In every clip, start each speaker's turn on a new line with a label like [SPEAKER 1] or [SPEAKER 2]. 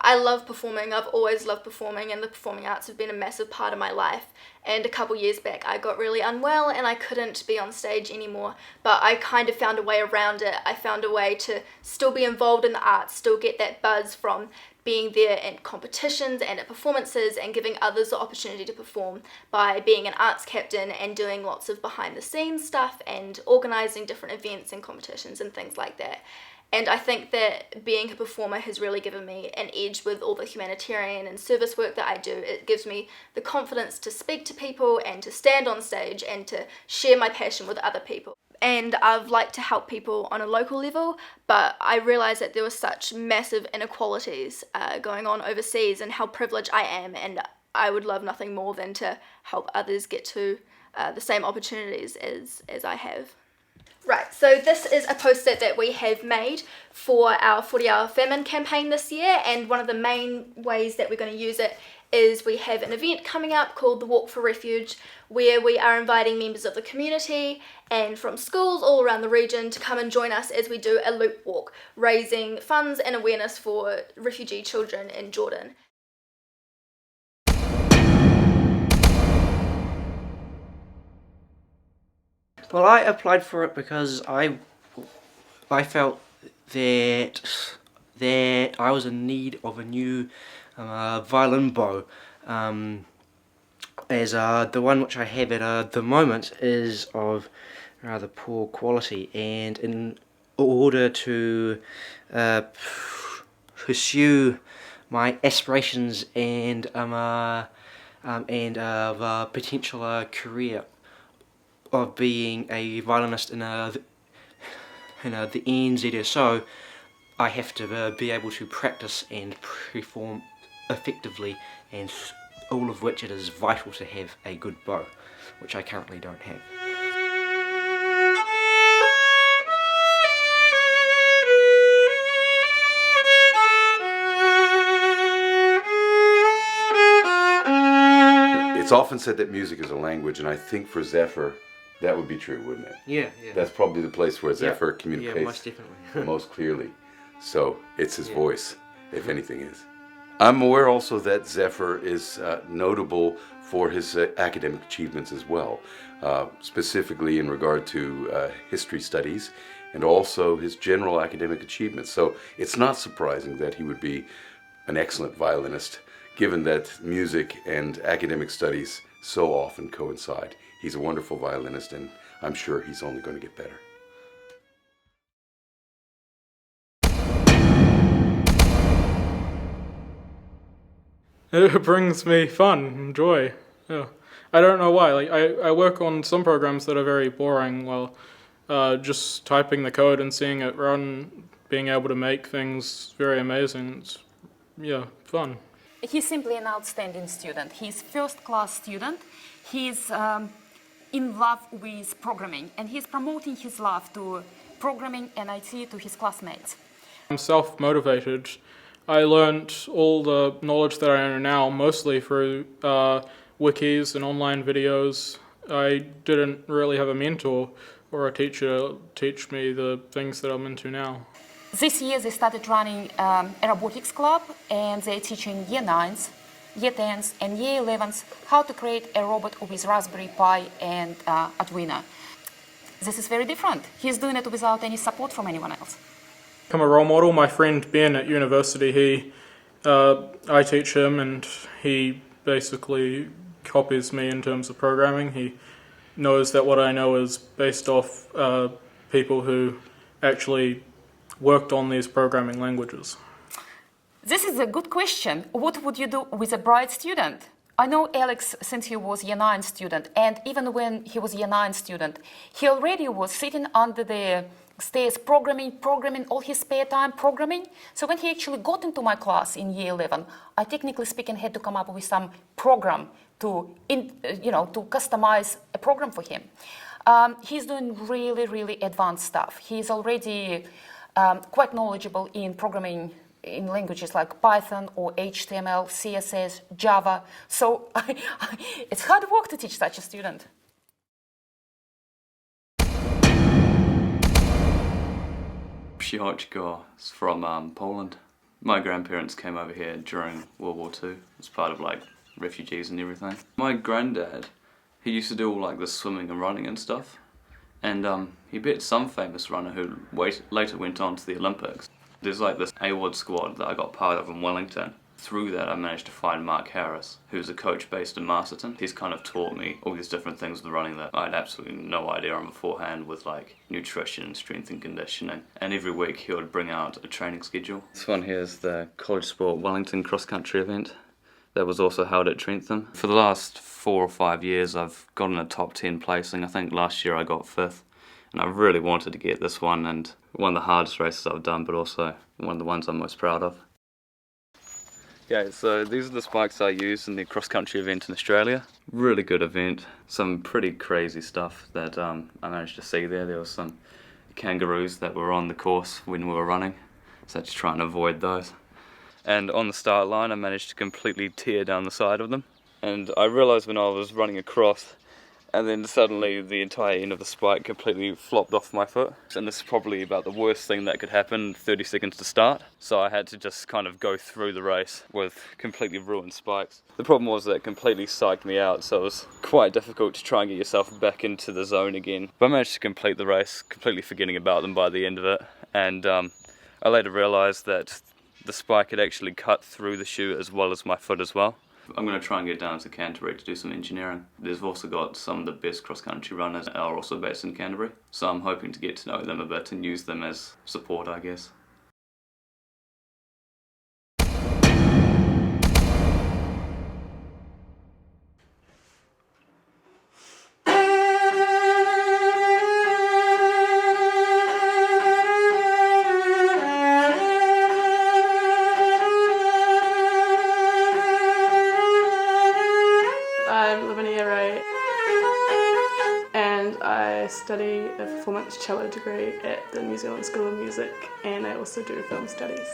[SPEAKER 1] I love performing. I've always loved performing, and the performing arts have been a massive part of my life. And a couple years back I got really unwell and I couldn't be on stage anymore, but I kind of found a way around it. I found a way to still be involved in the arts, still get that buzz from being there at competitions and at performances and giving others the opportunity to perform by being an arts captain and doing lots of behind the scenes stuff and organising different events and competitions and things like that. And I think that being a performer has really given me an edge with all the humanitarian and service work that I do. It gives me the confidence to speak to people and to stand on stage and to share my passion with other people. And I've liked to help people on a local level, but I realised that there were such massive inequalities going on overseas and how privileged I am, and I would love nothing more than to help others get to the same opportunities as I have. Right, so this is a poster that we have made for our 40-hour famine campaign this year, and one of the main ways that we're going to use it is we have an event coming up called the Walk for Refuge, where we are inviting members of the community and from schools all around the region to come and join us as we do a loop walk, raising funds and awareness for refugee children in Jordan.
[SPEAKER 2] Well, I applied for it because I felt that I was in need of a new violin bow, as the one which I have at the moment is of rather poor quality, and in order to pursue my aspirations and potential career of being a violinist in the NZSO, I have to be able to practice and perform effectively, and all of which it is vital to have a good bow, which I currently don't have.
[SPEAKER 3] It's often said that music is a language, and I think for Zephyr that would be true, wouldn't it?
[SPEAKER 2] Yeah.
[SPEAKER 3] That's probably the place where Zephyr communicates
[SPEAKER 2] most definitely.
[SPEAKER 3] most clearly. So it's his voice, if anything is. I'm aware also that Zephyr is notable for his academic achievements as well, specifically in regard to history studies and also his general academic achievements. So it's not surprising that he would be an excellent violinist, given that music and academic studies so often coincide. He's a wonderful violinist, and I'm sure he's only going to get better.
[SPEAKER 4] It brings me fun and joy. Yeah, I don't know why. Like I work on some programs that are very boring. Well, just typing the code and seeing it run, being able to make things very amazing. It's fun.
[SPEAKER 5] He's simply an outstanding student. He's first-class student. He's in love with programming, and he's promoting his love to programming and IT to his classmates.
[SPEAKER 4] I'm self-motivated. I learned all the knowledge that I know now mostly through wikis and online videos. I didn't really have a mentor or a teacher teach me the things that I'm into now.
[SPEAKER 5] This year they started running a robotics club, and they're teaching Year 9s, Year 10s and Year 11s how to create a robot with Raspberry Pi and Arduino. This is very different. He's doing it without any support from anyone else.
[SPEAKER 4] I'm a role model. My friend Ben at university, I teach him, and he basically copies me in terms of programming. He knows that what I know is based off people who actually worked on these programming languages.
[SPEAKER 5] This is a good question. What would you do with a bright student? I know Alex since he was Year 9 student, and even when he was Year 9 student, he already was sitting under the stairs programming all his spare time programming. So when he actually got into my class in Year 11, I technically speaking had to come up with some program to customize a program for him. He's doing really advanced stuff. He's already quite knowledgeable in programming in languages like Python or HTML, CSS, Java. So it's hard work to teach such a student.
[SPEAKER 6] Przyjaciółka is from Poland. My grandparents came over here during World War II as part of like refugees and everything. My granddad, he used to do all like the swimming and running and stuff, and he beat some famous runner who later went on to the Olympics. There's like this AWOD squad that I got part of in Wellington. Through that I managed to find Mark Harris, who's a coach based in Masterton. He's kind of taught me all these different things with running that I had absolutely no idea on beforehand, with like nutrition, strength and conditioning. And every week he would bring out a training schedule. This one here is the College Sport Wellington cross country event that was also held at Trentham. For the last 4 or 5 years I've gotten a top 10 placing. I think last year I got 5th. And I really wanted to get this one, and one of the hardest races I've done, but also one of the ones I'm most proud of. Yeah, so these are the spikes I used in the cross-country event in Australia. Really good event. Some pretty crazy stuff that I managed to see there. There was some kangaroos that were on the course when we were running, so I had to try and avoid those. And on the start line I managed to completely tear down the side of them. And I realised when I was running across, and then suddenly the entire end of the spike completely flopped off my foot. And this is probably about the worst thing that could happen, 30 seconds to start. So I had to just kind of go through the race with completely ruined spikes. The problem was that it completely psyched me out, so it was quite difficult to try and get yourself back into the zone again. But I managed to complete the race, completely forgetting about them by the end of it. And I later realised that the spike had actually cut through the shoe as well as my foot as well. I'm going to try and get down to Canterbury to do some engineering. They've also got some of the best cross-country runners that are also based in Canterbury, so I'm hoping to get to know them a bit and use them as support, I guess.
[SPEAKER 7] I live in Year 8 and I study a performance cello degree at the New Zealand School of Music, and I also do film studies.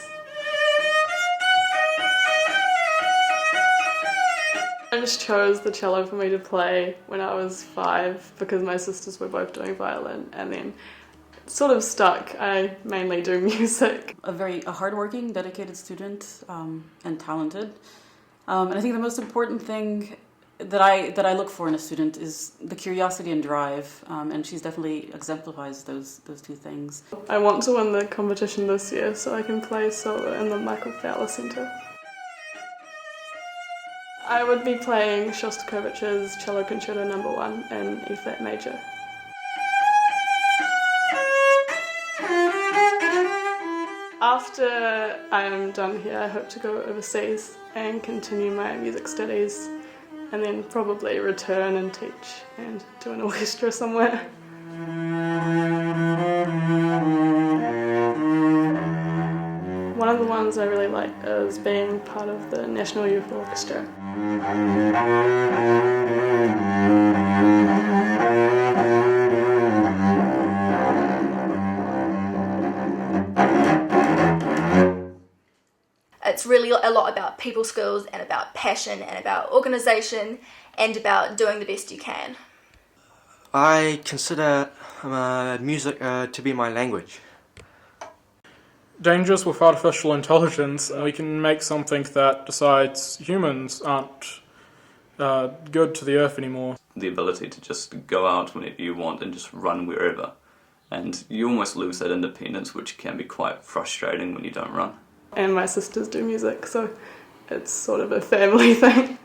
[SPEAKER 7] I just chose the cello for me to play when I was 5 because my sisters were both doing violin, and then it sort of stuck. I mainly do music.
[SPEAKER 8] A hardworking, dedicated student and talented. And I think the most important thing that I look for in a student is the curiosity and drive, and she's definitely exemplifies those two things.
[SPEAKER 7] I want to win the competition this year so I can play solo in the Michael Fowler Centre. I would be playing Shostakovich's Cello Concerto No. 1 in E-flat major. After I'm done here, I hope to go overseas and continue my music studies, and then probably return and teach and do an orchestra somewhere. One of the ones I really like is being part of the National Youth Orchestra.
[SPEAKER 1] It's really a lot about people skills and about passion and about organisation and about doing the best you can.
[SPEAKER 2] I consider music to be my language.
[SPEAKER 4] Dangerous with artificial intelligence, we can make something that decides humans aren't good to the earth anymore.
[SPEAKER 6] The ability to just go out whenever you want and just run wherever. And you almost lose that independence, which can be quite frustrating when you don't run.
[SPEAKER 7] And my sisters do music, so it's sort of a family thing.